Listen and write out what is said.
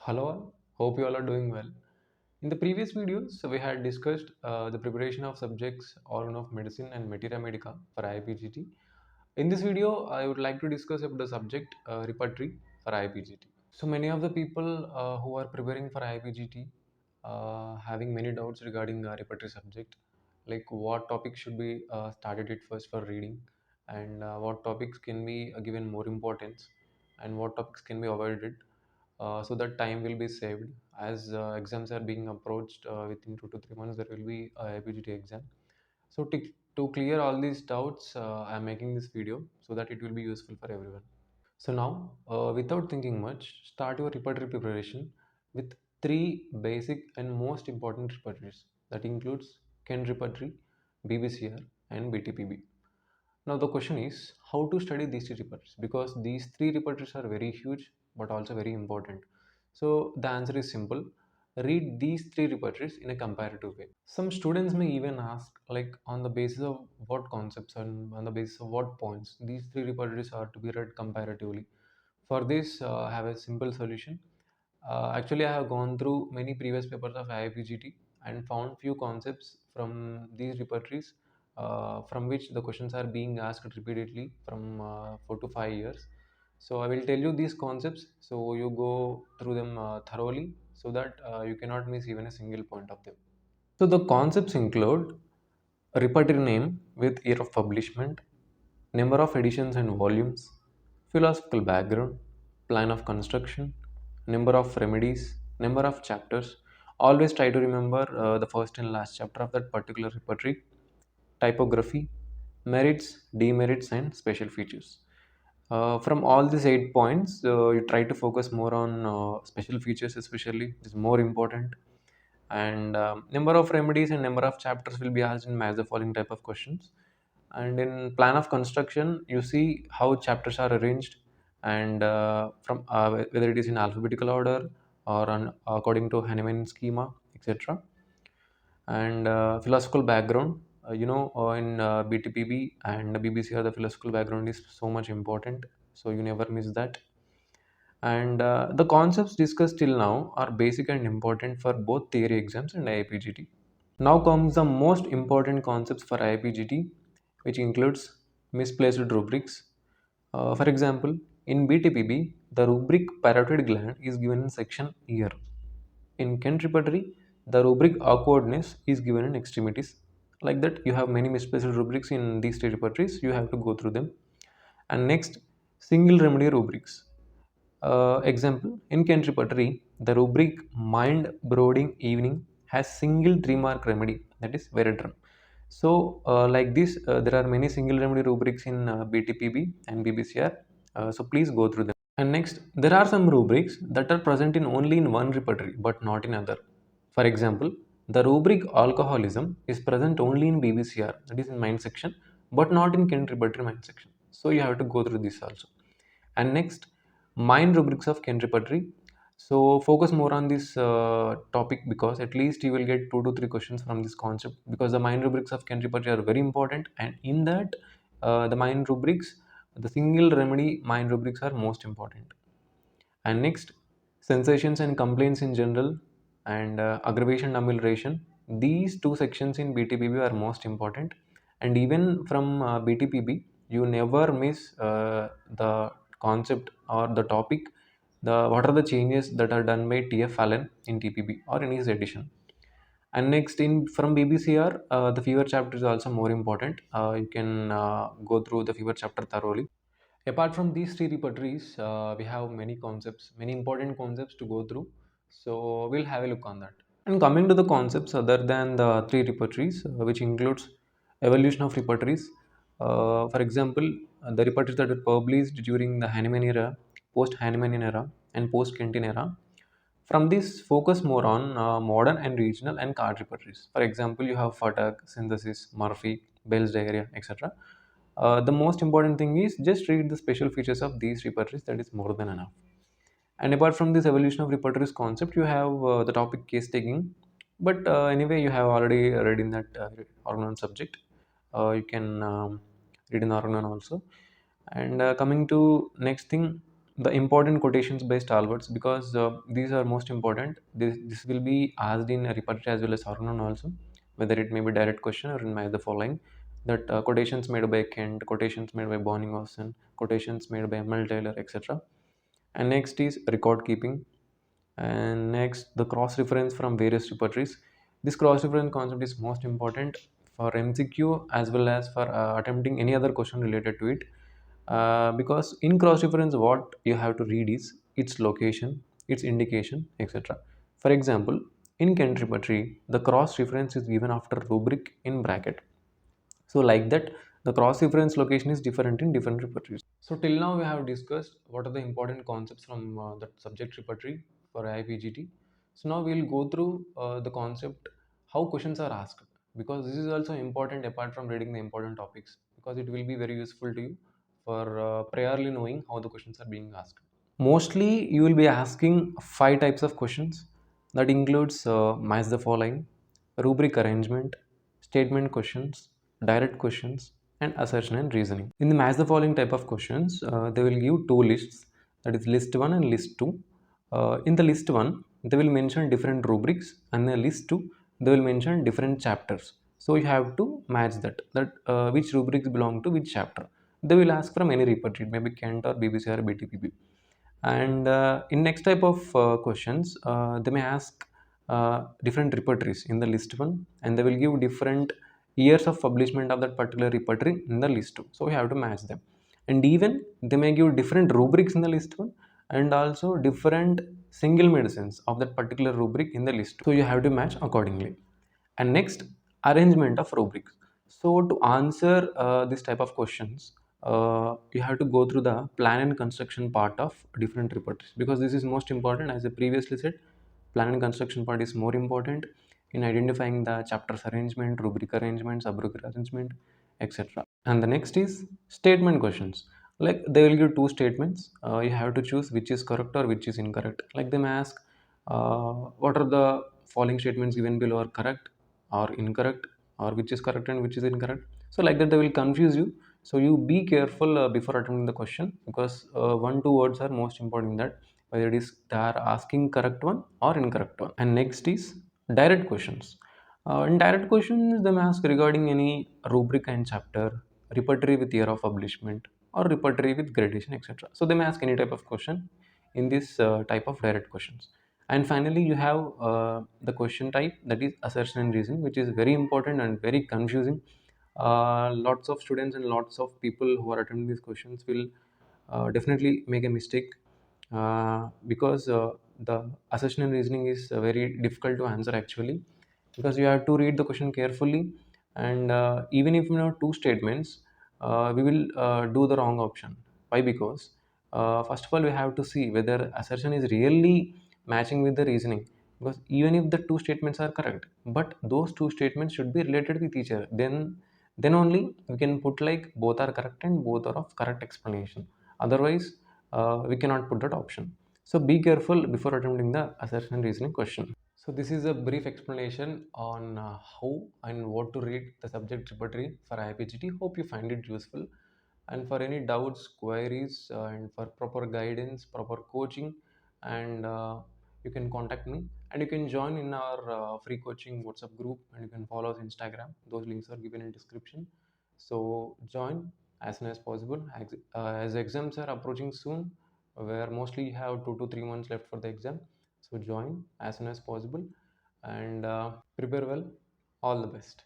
Hello all, hope you all are doing well. In the previous videos, we had discussed the preparation of subjects organ of medicine and materia medica for IAPGT. In this video, I would like to discuss about the subject repertory for IAPGT. So many of the people who are preparing for IAPGT having many doubts regarding repertory subject, like what topics should be started at first for reading, and what topics can be given more importance, and what topics can be avoided, so that time will be saved. As exams are being approached within 2 to 3 months, there will be a IAPGT exam. So to clear all these doubts, I am making this video so that it will be useful for everyone. So now, without thinking much, start your repertory preparation with three basic and most important repertories. That includes Ken repertory, BBCR, and BTPB. Now the question is how to study these three repertories, because these three repertories are very huge but also very important. So the answer is simple. Read these three repertories in a comparative way. Some students may even ask, like, on the basis of what concepts and on the basis of what points these three repertories are to be read comparatively. For this, I have a simple solution. Actually, I have gone through many previous papers of IIPGT and found few concepts from these repertories, from which the questions are being asked repeatedly from 4 to 5 years. So I will tell you these concepts, so you go through them thoroughly, so that you cannot miss even a single point of them. So the concepts include repertory name with year of publishment, number of editions and volumes, philosophical background, plan of construction, number of remedies, number of chapters. Always try to remember the first and last chapter of that particular repertory, typography, merits, demerits, and special features. From all these 8 points, you try to focus more on special features, especially. It is more important. And number of remedies and number of chapters will be asked in match the following type of questions. And in plan of construction, you see how chapters are arranged, and from whether it is in alphabetical order or according to Hahnemann schema, etc. And philosophical background, in BTPB and BBCR, the philosophical background is so much important, so you never miss that. And the concepts discussed till now are basic and important for both theory exams and IIPGT. Now comes the most important concepts for IIPGT, which includes misplaced rubrics. For example, in BTPB, the rubric parotid gland is given in section ear. In Kent repertory, the rubric awkwardness is given in extremities. Like that, you have many misplaced rubrics in these three repertories. You have to go through them. And next, single remedy rubrics. Example, in Kent repertory, the rubric mind brooding evening has single 3 mark remedy, that is veredrum. So, like this, there are many single remedy rubrics in BTPB and BBCR. So please go through them. And next, there are some rubrics that are present in only in one repertory but not in other. For example, the rubric alcoholism is present only in BBCR, that is in mind section, but not in Kent repertory mind section. So you have to go through this also. And next, mind rubrics of Kent repertory. So focus more on this topic, because at least you will get 2 to 3 questions from this concept, because the mind rubrics of Kent repertory are very important, and in that the mind rubrics, the single remedy mind rubrics are most important. And next, sensations and complaints in general, and aggravation and amelioration. These two sections in BTPB are most important, and even from BTPB, you never miss the concept or the topic. The what are the changes that are done by TF Allen in TPB or in his edition. And next, in from BBCR, the fever chapter is also more important. You can go through the fever chapter thoroughly. Apart from these three repertories, we have many concepts, many important concepts to go through. So we'll have a look on that. And coming to the concepts other than the three repertories, which includes evolution of repertories. For example, the repertories that were published during the Hahnemann era, post-Hahnemannian era, and post-Kentian era. From this, focus more on modern and regional and card repertories. For example, you have Fatag, Synthesis, Murphy, Bell's diarrhea, etc. The most important thing is just read the special features of these repertories, that is more than enough. And apart from this evolution of repertories concept, you have the topic case taking. But anyway, you have already read in that organ subject. You can read in organ also. And coming to next thing, the important quotations by stalwarts, because these are most important. This will be asked in a repertory as well as organon also, whether it may be direct question or in my the following, that quotations made by Kent, quotations made by Bonning-Olsen, quotations made by ML Taylor, etc. And next is record keeping, and next the cross reference from various repertories. This cross reference concept is most important for MCQ as well as for attempting any other question related to it, because in cross reference what you have to read is its location, its indication, etc. For example, in Kent repertory the cross reference is given after rubric in bracket. So like that, the cross reference location is different in different repertories. So till now we have discussed what are the important concepts from the subject repertory for IPGT. So now we will go through the concept how questions are asked, because this is also important apart from reading the important topics, because it will be very useful to you for priorly knowing how the questions are being asked. Mostly you will be asking five types of questions, that includes match the following, rubric arrangement, statement questions, direct questions, and assertion and reasoning. In the match the following type of questions, they will give two lists, that is list 1 and list 2. In the list 1 they will mention different rubrics, and in the list 2 they will mention different chapters. So you have to match that which rubrics belong to which chapter. They will ask from any repertory, maybe Kent or BBC or BTPP. And in next type of questions, they may ask different repertories in the list 1, and they will give different years of publishment of that particular repertory in the list 2. So we have to match them. And even they may give different rubrics in the list 1, and also different single medicines of that particular rubric in the list 2. So you have to match accordingly. And next, arrangement of rubrics. So to answer this type of questions, you have to go through the plan and construction part of different repertories, because this is most important. As I previously said, plan and construction part is more important in identifying the chapters arrangement, rubric arrangement, sub-rubric arrangement, etc. And the next is statement questions. Like they will give two statements, you have to choose which is correct or which is incorrect. Like they may ask, what are the following statements given below are correct or incorrect, or which is correct and which is incorrect. So like that they will confuse you. So you be careful before attempting the question, because one two words are most important in that, whether it is they are asking correct one or incorrect one. And next is direct questions. In direct questions they may ask regarding any rubric and chapter, repertory with year of publishment, or repertory with gradation, etc. So they may ask any type of question in this type of direct questions. And finally you have the question type, that is assertion and reasoning, which is very important and very confusing. Lots of students and lots of people who are attending these questions will definitely make a mistake, because the assertion and reasoning is very difficult to answer actually, because you have to read the question carefully. And even if you know two statements, we will do the wrong option. Why? Because first of all we have to see whether assertion is really matching with the reasoning, because even if the two statements are correct, but those two statements should be related with each other, then only we can put like both are correct and both are of correct explanation. Otherwise we cannot put that option. So be careful before attempting the assertion and reasoning question. So this is a brief explanation on how and what to read the subject repertory for IPGT. Hope you find it useful. And for any doubts, queries, and for proper guidance, proper coaching, and you can contact me. And you can join in our free coaching WhatsApp group, and you can follow us Instagram. Those links are given in description. So join as soon as possible. As exams are approaching soon, where mostly you have 2 to 3 months left for the exam. So join as soon as possible, and prepare well. All the best.